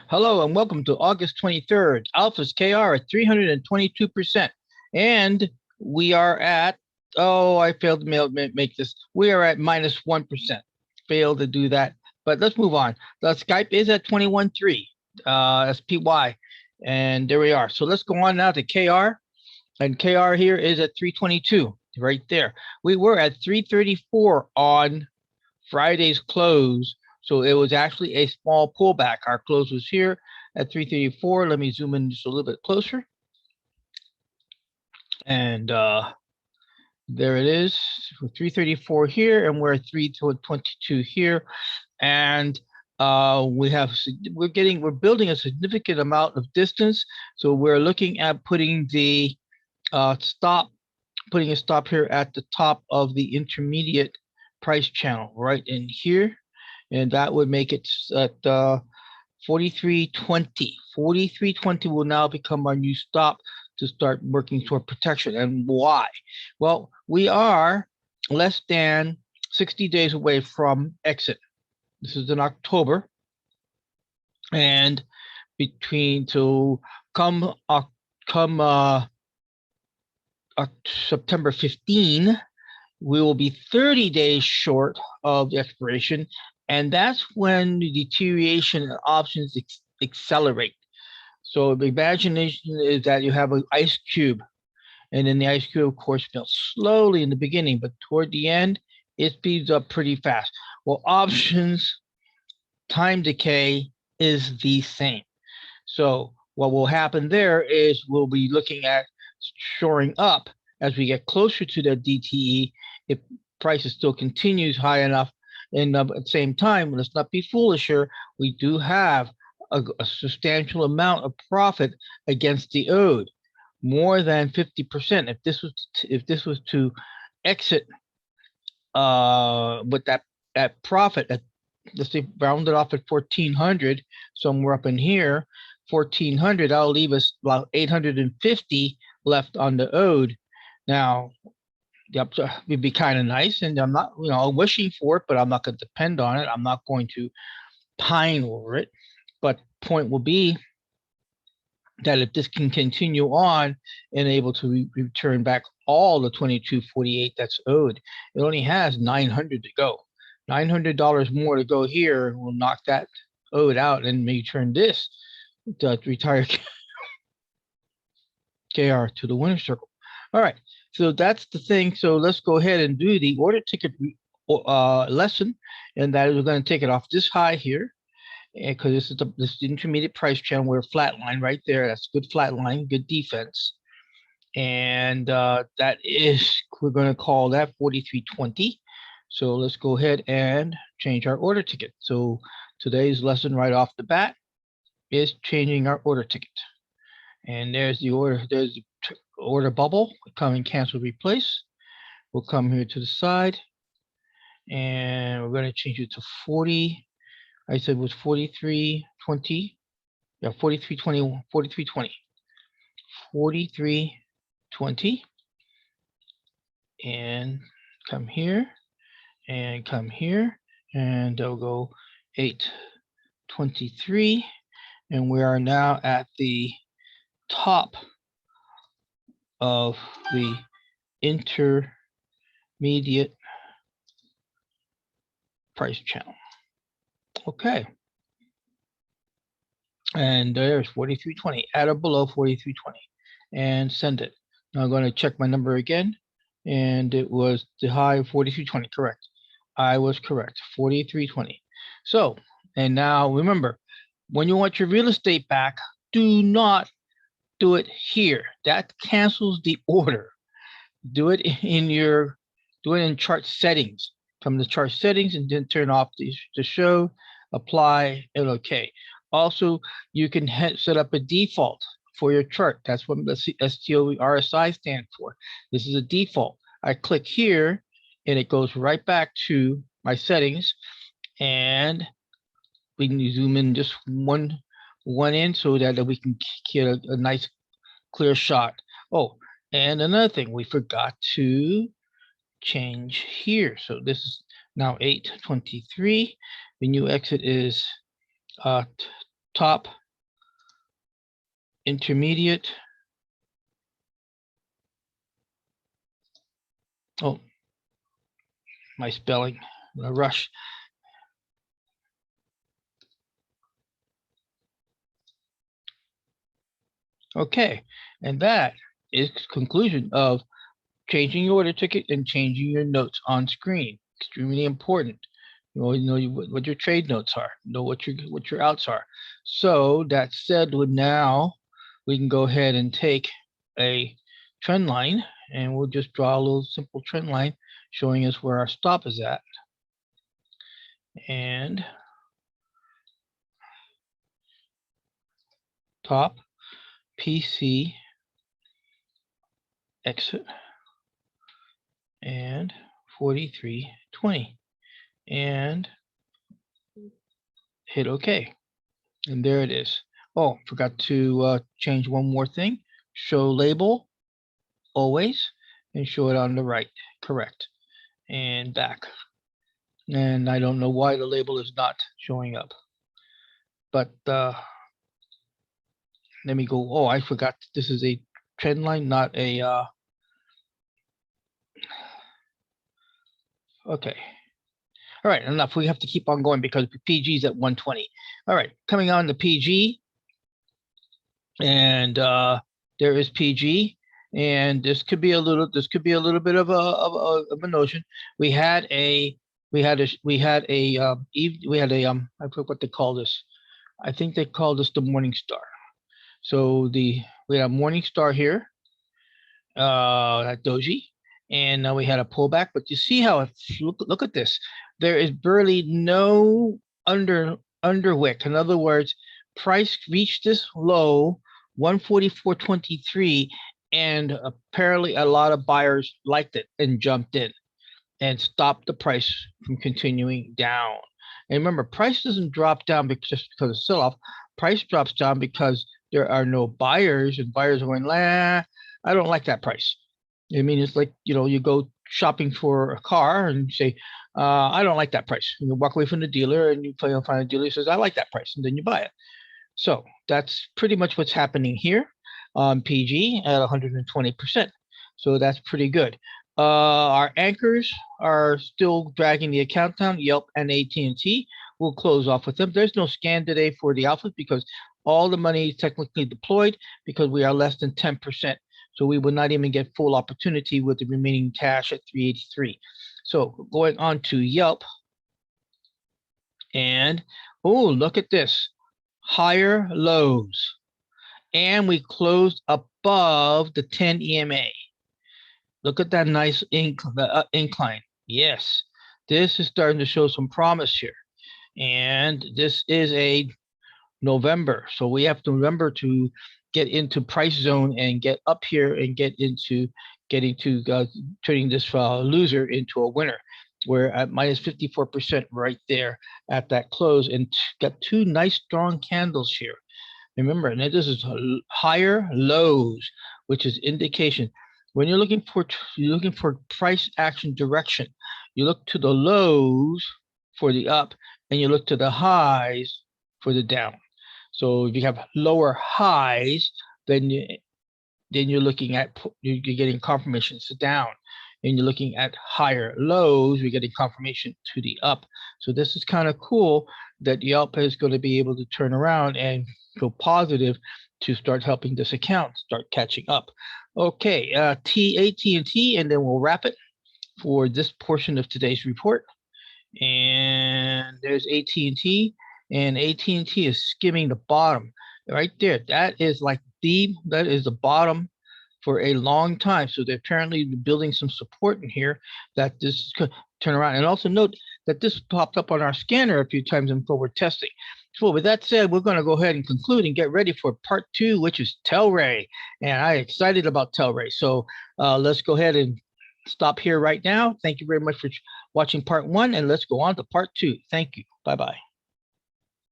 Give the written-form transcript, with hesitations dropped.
Hello and welcome to August 23rd. Alpha's KR at 322%. And we are at, I failed to make this. We are at minus 1%. Failed to do that. But let's move on. The Skype is at 21.3, SPY. And there we are. So let's go on now to KR. And KR here is at 322, right there. We were at 334 on Friday's close. So it was actually a small pullback. Our close was here at 334. Let me zoom in just a little bit closer. And there it is, 334 here, and we're at 322 here. And we're building a significant amount of distance. So we're looking at putting the putting a stop here at the top of the intermediate price channel right in here. And that would make it at 4320. 4320 will now become our new stop to start working toward protection. And why? Well, we are less than 60 days away from exit. This is in October. And September 15, we will be 30 days short of the expiration. And that's when the deterioration in options accelerate. So the imagination is that you have an ice cube, and then the ice cube, of course, melts slowly in the beginning, but toward the end, it speeds up pretty fast. Well, options time decay is the same. So what will happen there is we'll be looking at shoring up as we get closer to the DTE. If prices still continues high enough, and at the same time, let's not be foolish here, we do have a substantial amount of profit against the ode, more than 50%. If this was to exit with that profit, let's say round it off at 1400, somewhere up in here, 1400, that'll leave us about 850 left on the ode. Now, it'd be kind of nice, and I'm not, wishing for it, but I'm not going to depend on it. I'm not going to pine over it. But point will be that if this can continue on and able to return back all the 2248 that's owed, it only has 900 to go. $900 more to go here will knock that owed out and may turn this to retire KR to the winner circle. All right. So that's the thing. So let's go ahead and do the order ticket lesson, and that is we're going to take it off this high here, because this is the intermediate price channel. We're flat line right there. That's good flat line, good defense, and that is, we're going to call that 4320. So let's go ahead and change our order ticket. So today's lesson right off the bat is changing our order ticket, and there's the order. There's the order bubble. Come and cancel, replace. We'll come here to the side, and we're going to change it to 40. I said it was 4320. Yeah, 4320. 4320. 4320. And come here, and come here, and they'll go 823. And we are now at the top of the intermediate price channel. Okay. And there's 4320, at or below 4320, and send it. Now I'm going to check my number again, and it was the high of 4320, correct. I was correct, 4320. So, and now remember, when you want your real estate back, do not do it here. That cancels the order. Do it in chart settings. Come to chart settings and then turn off the show, apply, and okay. Also, you can set up a default for your chart. That's what the STO RSI stands for. This is a default. I click here, and it goes right back to my settings, and we can zoom in just one in so that we can get a nice clear shot. Oh, and another thing, we forgot to change here. So this is now 823. The new exit is top, intermediate. Oh, my spelling, a rush. Okay, and that is conclusion of changing your order ticket and changing your notes on screen. Extremely important. You know what your trade notes are. Know what your outs are. So that said, now we can go ahead and take a trend line, and we'll just draw a little simple trend line showing us where our stop is at. And top, PC, exit, and 43.20, and hit OK. And there it is. Oh, forgot to change one more thing. Show label always, and show it on the right. Correct. And back. And I don't know why the label is not showing up. But let me go. Oh, I forgot. This is a trend line, not a. Okay. All right, enough. We have to keep on going because PG is at 120. All right, coming on to PG. And there is PG. And this could be a little bit of a notion. We had a I forget what they call this. I think they call this the Morning Star. So we had a Morning Star here, that doji, and now we had a pullback. But you see how look at this. There is barely no underwick. In other words, price reached this low 144.23, and apparently a lot of buyers liked it and jumped in and stopped the price from continuing down. And remember, price doesn't drop down just because of sell-off. Price drops down because there are no buyers, and buyers are going, "Nah, I don't like that price." I mean, it's like, you go shopping for a car and you say, "I don't like that price." And you walk away from the dealer, and you find a dealer who says, "I like that price," and then you buy it. So that's pretty much what's happening here on PG at 120%. So that's pretty good. Our anchors are still dragging the account down. Yelp and AT&T. We'll close off with them. There's no scan today for the alphas because all the money is technically deployed because we are less than 10%. So we will not even get full opportunity with the remaining cash at 383. So going on to Yelp. And, oh, look at this. Higher lows. And we closed above the 10 EMA. Look at that nice incline. Yes, this is starting to show some promise here. And this is a November. So we have to remember to get into price zone and get up here and getting to turning this loser into a winner. We're at minus 54% right there at that close, and got two nice strong candles here. Remember, now this is higher lows, which is indication. When you're looking for price action direction, you look to the lows for the up, and you look to the highs for the down. So if you have lower highs, then you're looking at you're getting confirmations to down, and you're looking at higher lows, you're getting confirmation to the up. So this is kind of cool that Yelp is going to be able to turn around and go positive to start helping this account start catching up. Okay, AT&T, and then we'll wrap it for this portion of today's report. And there's AT&T, and AT&T is skimming the bottom right there. That is the bottom for a long time. So they're apparently building some support in here that this could turn around. And also note that this popped up on our scanner a few times in forward testing. So with that said, we're going to go ahead and conclude and get ready for part 2, which is Telray. And I'm excited about Telray. So let's go ahead and stop here right now. Thank you very much for watching part 1, and let's go on to part 2. Thank you. Bye-bye.